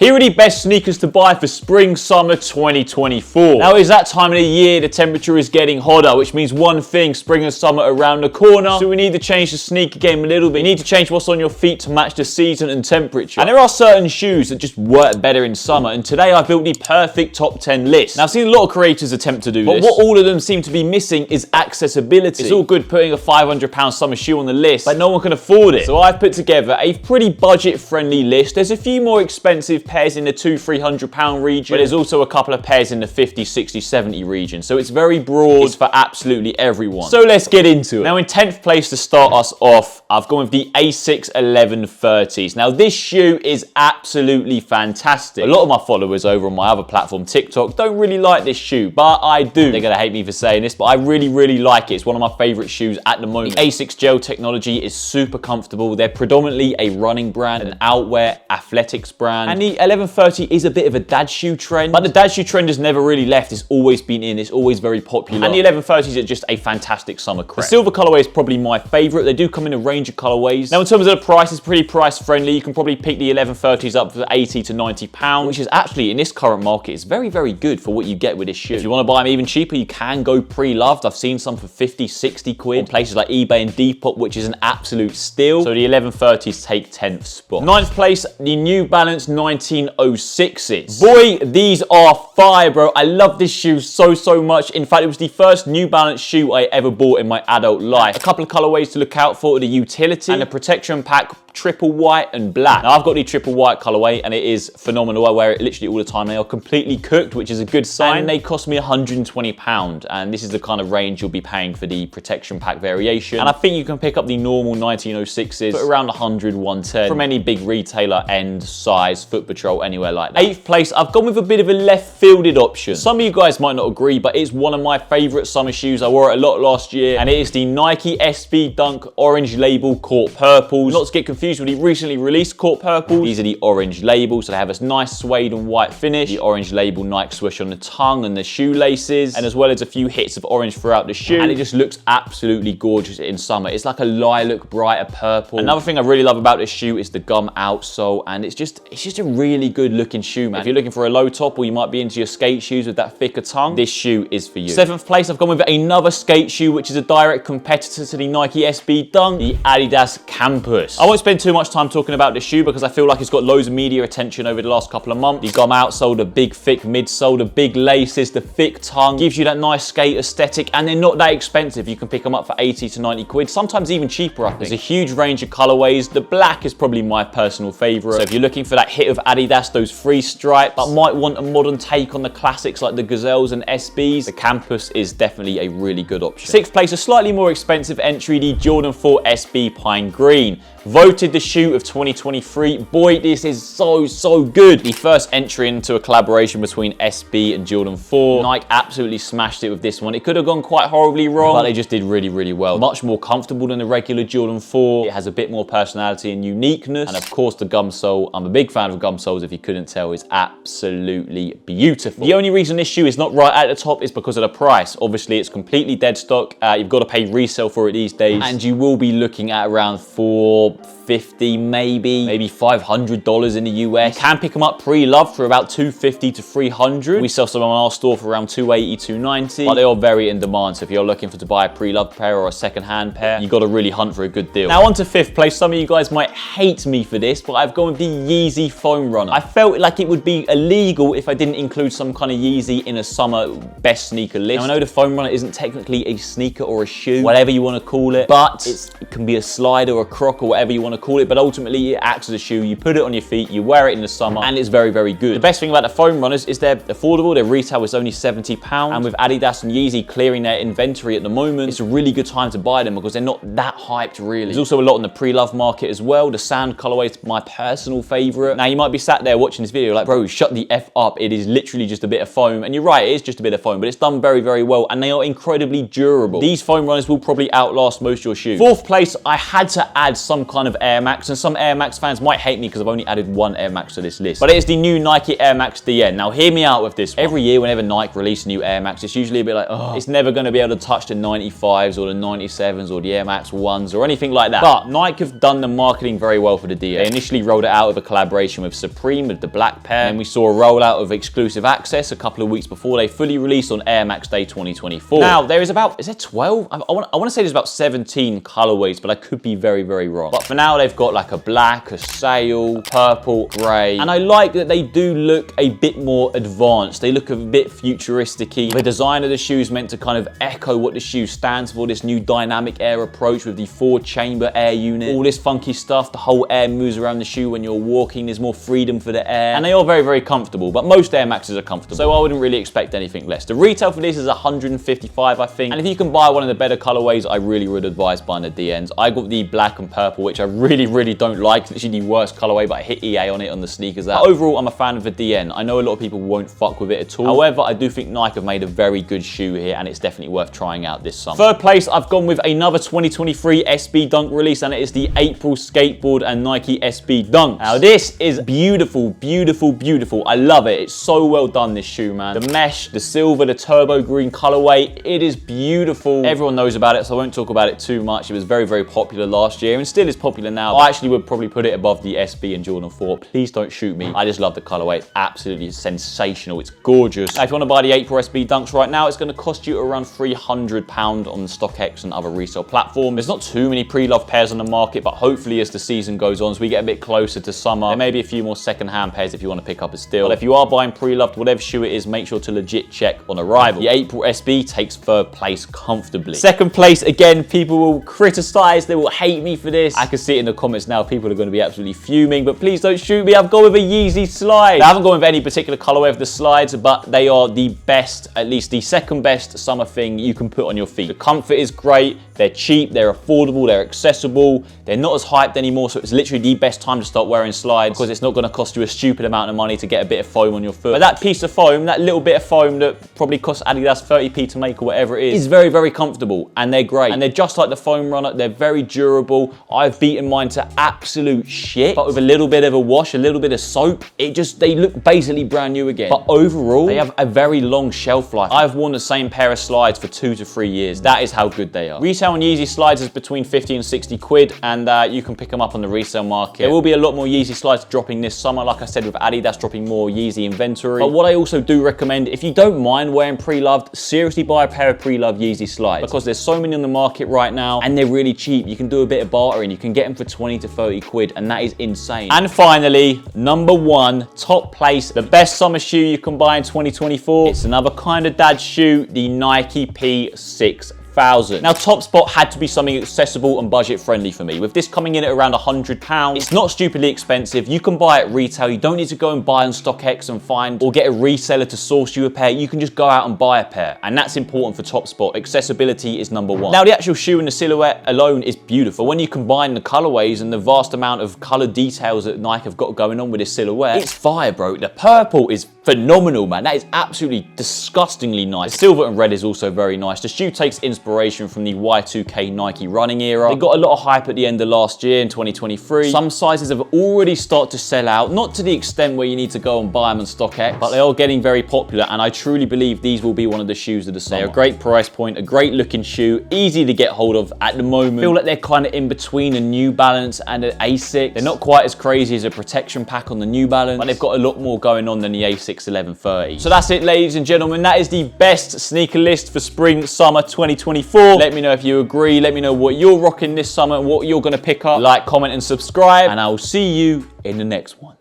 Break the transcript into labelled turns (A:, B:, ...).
A: Here are the best sneakers to buy for spring, summer 2024. Now it's that time of the year, the temperature is getting hotter, which means one thing, spring and summer around the corner. So we need to change the sneaker game a little bit. You need to change what's on your feet to match the season and temperature. And there are certain shoes that just work better in summer. And today I built the perfect top 10 list. Now I've seen a lot of creators attempt to do this, but what all of them seem to be missing is accessibility. It's all good putting a £500 summer shoe on the list, but no one can afford it. So I've put together a pretty budget-friendly list. There's a few more expensive pairs in the £200-300 region, but there's also a couple of pairs in the 50, 60, 70 region. So it's very broad, it's for absolutely everyone. So let's get into it. Now in 10th place to start us off, I've gone with the Asics 1130s. Now this shoe is absolutely fantastic. A lot of my followers over on my other platform, TikTok, don't really like this shoe, but I do. They're gonna hate me for saying this, but I really like it. It's one of my favorite shoes at the moment. The Asics gel technology is super comfortable. They're predominantly a running brand, an outwear athletics brand, and the 1130 is a bit of a dad shoe trend, but the dad shoe trend has never really left. It's always been in, it's always very popular, and the 1130s are just a fantastic summer crep. The silver colorway is probably my favorite. They do come in a range of colorways. Now in terms of the price, it's pretty price friendly. You can probably pick the 1130s up for 80 to 90 pounds, which is actually in this current market is very good for what you get with this shoe. If you want to buy them even cheaper, you can go pre-loved. I've seen some for 50, 60 quid on places like eBay and Depop, which is an absolute steal. So the 1130s take 10th spot. 9th place, the New Balance 1906s. Boy, these are fire, bro. I love this shoe so much. In fact, it was the first New Balance shoe I ever bought in my adult life. A couple of colorways to look out for: the utility and the protection pack, triple white and black. Now I've got the triple white colorway and it is phenomenal. I wear it literally all the time. They are completely cooked, which is a good sign. And they cost me £120, and this is the kind of range you'll be paying for the protection pack variation. And I think you can pick up the normal 1906s for around 100, 110 from any big retailer, End, Size, Foot Patrol, anywhere like that. 8th place, I've gone with a bit of a left-fielded option. Some of you guys might not agree, but it's one of my favorite summer shoes. I wore it a lot last year, and it is the Nike SB Dunk Orange Label Court Purples. Not to get confused with the recently released Court Purples. These are the orange label, so they have a nice suede and white finish. The orange label Nike swoosh on the tongue and the shoelaces, and as well as a few hits of orange throughout the shoe. And it just looks absolutely gorgeous in summer. It's like a lilac, brighter purple. Another thing I really love about this shoe is the gum outsole, and it's just a really good looking shoe, man. If you're looking for a low top, or you might be into your skate shoes with that thicker tongue, this shoe is for you. 7th place, I've gone with another skate shoe, which is a direct competitor to the Nike SB Dunk, the Adidas Campus. I won't spend too much time talking about this shoe because I feel like it's got loads of media attention over the last couple of months. The gum outsole, the big thick midsole, the big laces, the thick tongue, gives you that nice skate aesthetic, and they're not that expensive. You can pick them up for 80 to 90 quid, sometimes even cheaper, I think. There's a huge range of colorways. The black is probably my personal favorite. So if you're looking for that hit of Adidas, those free stripes, but might want a modern take on the classics like the Gazelles and SBs, the Campus is definitely a really good option. 6th place, a slightly more expensive entry, the Jordan 4 SB Pine Green. Voted the shoe of 2023. Boy, this is so good. The first entry into a collaboration between SB and Jordan 4. Nike absolutely smashed it with this one. It could have gone quite horribly wrong, but they just did really well. Much more comfortable than the regular Jordan 4. It has a bit more personality and uniqueness. And of course, the gum sole. I'm a big fan of gum soles, if you couldn't tell, is absolutely beautiful. The only reason this shoe is not right at the top is because of the price. Obviously, it's completely dead stock. You've got to pay resale for it these days, and you will be looking at around $450, maybe $500 in the US. You can pick them up pre-loved for about $250 to $300. We sell some on our store for around $280, $290, but they are very in demand. So if you're looking to buy a pre-loved pair or a second-hand pair, you got to really hunt for a good deal. Now on to 5th place. Some of you guys might hate me for this, but I've gone with the Yeezy Foam Runner. I felt like it would be illegal if I didn't include some kind of Yeezy in a summer best sneaker list. Now I know the Foam Runner isn't technically a sneaker or a shoe, whatever you want to call it, but it can be a slide or a croc or whatever you want to call it, but ultimately it acts as a shoe. You put it on your feet, you wear it in the summer, and it's very good. The best thing about the Foam Runners is they're affordable. Their retail is only £70, and with Adidas and Yeezy clearing their inventory at the moment, it's a really good time to buy them because they're not that hyped really. There's also a lot in the pre-love market as well. The sand colorway is my personal favorite. Now you might be sat there watching this video like, bro, shut the F up. It is literally just a bit of foam, and you're right, it is just a bit of foam, but it's done very well, and they are incredibly durable. These Foam Runners will probably outlast most of your shoes. 4th place, I had to add some kind of Air Max, and some Air Max fans might hate me because I've only added one Air Max to this list. But it is the new Nike Air Max DN. Now hear me out with this one. Every year whenever Nike release a new Air Max, it's usually a bit like, oh, it's never going to be able to touch the 95s or the 97s or the Air Max 1s or anything like that. But Nike have done the marketing very well for the DN. They initially rolled it out with a collaboration with Supreme with the black pair, and we saw a rollout of exclusive access a couple of weeks before they fully released on Air Max Day 2024. Now there is about, is there 12? I want to say there's about 17 colorways, but I could be very, very wrong. But for now they've got like a black, a sail, purple, grey, and I like that they do look a bit more advanced. They look a bit futuristic-y. The design of the shoe is meant to kind of echo what the shoe stands for, this new dynamic air approach with the 4-chamber air unit, all this funky stuff. The whole air moves around the shoe when you're walking. There's more freedom for the air, and they are very, very comfortable, but most Air Maxes are comfortable, so I wouldn't really expect anything less. The retail for this is $155, I think, and if you can buy one of the better colorways, I really would advise buying the DNs. I got the black and purple, which I really, really don't like. It's literally the worst colorway, but I hit EA on it on the sneakers app. But overall, I'm a fan of the DN. I know a lot of people won't fuck with it at all. However, I do think Nike have made a very good shoe here, and it's definitely worth trying out this summer. Third place, I've gone with another 2023 SB Dunk release, and it is the April Skateboard and Nike SB Dunks. Now, this is beautiful, beautiful, beautiful. I love it. It's so well done, this shoe, man. The mesh, the silver, the turbo green colorway, it is beautiful. Everyone knows about it, so I won't talk about it too much. It was very, very popular last year and still is popular now. I actually would probably put it above the SB and Jordan 4. Please don't shoot me. I just love the colorway. It's absolutely sensational. It's gorgeous. Now, if you want to buy the April SB Dunks right now, it's going to cost you around £300 on StockX and other resale platforms. There's not too many pre-loved pairs on the market, but hopefully as the season goes on, as we get a bit closer to summer, there may be a few more second-hand pairs if you want to pick up a steal. But if you are buying pre-loved, whatever shoe it is, make sure to legit check on arrival. The April SB takes third place comfortably. Second place, again, people will criticize, they will hate me for this. I can see it in the comments now. People are going to be absolutely fuming, but please don't shoot me. I've gone with a Yeezy slide. I haven't gone with any particular colorway of the slides, but they are the best, at least the second best summer thing you can put on your feet. The comfort is great. They're cheap, they're affordable, they're accessible. They're not as hyped anymore, so it's literally the best time to start wearing slides because it's not going to cost you a stupid amount of money to get a bit of foam on your foot. But that piece of foam, that little bit of foam that probably costs Adidas 30p to make or whatever it is very, very comfortable, and they're great. And they're just like the foam runner. They're very durable. I've beaten mine to absolute shit, but with a little bit of a wash, a little bit of soap, they look basically brand new again. But overall, they have a very long shelf life. I've worn the same pair of slides for 2 to 3 years. That is how good they are. Retail on Yeezy slides is between 50 and 60 quid, and you can pick them up on the resale market. There will be a lot more Yeezy slides dropping this summer, like I said, with Adidas dropping more Yeezy inventory. But what I also do recommend, if you don't mind wearing pre-loved, seriously buy a pair of pre-loved Yeezy slides, because there's so many on the market right now, and they're really cheap. You can do a bit of bartering. You can get them for 20 to 30 quid, and that is insane. And finally, number one, top place, the best summer shoe you can buy in 2024. It's another kind of dad shoe, the Nike P6. Now, Topspot had to be something accessible and budget friendly for me. With this coming in at around £100, it's not stupidly expensive. You can buy it retail. You don't need to go and buy on StockX and find or get a reseller to source you a pair. You can just go out and buy a pair, and that's important for Topspot. Accessibility is number one. Now, the actual shoe and the silhouette alone is beautiful. When you combine the colorways and the vast amount of color details that Nike have got going on with this silhouette, it's fire, bro. The purple is phenomenal, man. That is absolutely disgustingly nice. The silver and red is also very nice. The shoe takes inspiration from the Y2K Nike running era. They got a lot of hype at the end of last year in 2023. Some sizes have already started to sell out, not to the extent where you need to go and buy them on StockX, but they are getting very popular, and I truly believe these will be one of the shoes of the summer. They're a great price point, a great looking shoe, easy to get hold of at the moment. I feel like they're kind of in between a New Balance and an Asics. They're not quite as crazy as a protection pack on the New Balance, but they've got a lot more going on than the Asics 1130. So that's it, ladies and gentlemen. That is the best sneaker list for spring, summer 2024. Let me know if you agree. Let me know what you're rocking this summer, what you're going to pick up. Like, comment, and subscribe, and I will see you in the next one.